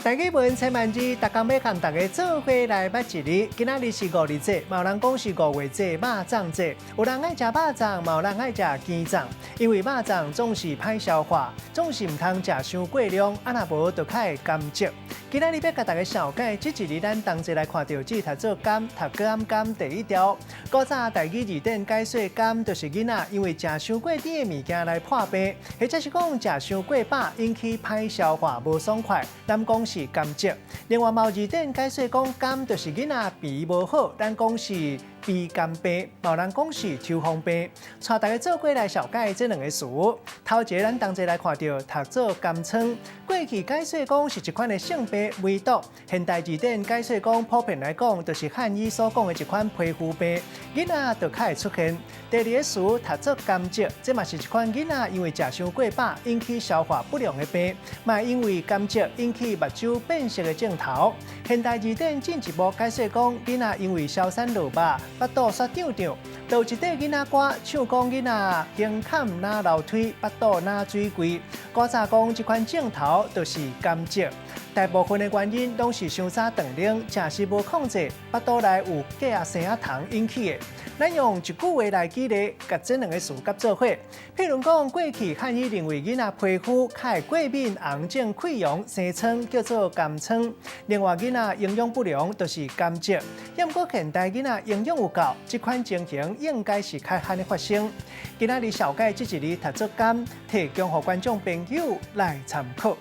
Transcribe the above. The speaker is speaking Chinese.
大家问千万字，大家要和大家做伙来捌一日。今仔日是5日节，有人讲是5月节肉粽节。有人爱食肉粽，有人爱食鸡粽。因为肉粽总是歹消化，总是唔通食伤过量，啊若无就较会甘蔗。今仔日要甲大家小解，这一日咱同齐来看到这读做甘，读甘第一条。古早台语字典解说甘，就是囡仔因为食伤过甜的物件来破病，或者是讲食伤过饱引起歹消化无爽快，咱讲是甘蔗。另外，毛字典解说讲甘，就是囡仔脾无好，咱讲是鼻甘病，有人讲是抽风病。带大家做过来小解这两个词。头一个咱同齐来看到读做甘疮，过去解说讲是一款的性病梅毒，现代字典解说讲普遍来讲，就是汉语所讲的一款皮肤病，囡仔就较会出现。第二个词读做甘蔗，这嘛是一款囡仔因为食伤过饱引起消化不良的病，嘛因为甘蔗引起目睭变色的症头。现代字典进一步解说讲，囡仔因为消散落肉，巴肚煞胀胀，就一块囡仔歌唱讲囡仔胸坎哪流腿，巴肚哪水贵。古早讲这款症头就是甘蔗。大部分的原因拢是伤早断奶，食食无控制，巴肚内有镉生仔糖引起的。咱用一句话来举例，甲这两个词合做伙。譬如讲，过去汉语认为囡仔皮肤较会过敏、红肿、溃疡、生疮，叫做甘疮。另外，囡仔营养不良就是甘蔗。要不过现代囡仔营养有够，这款情形应该是较罕的发生。今仔日小解这一日读做甘，提供给观众朋友来参考。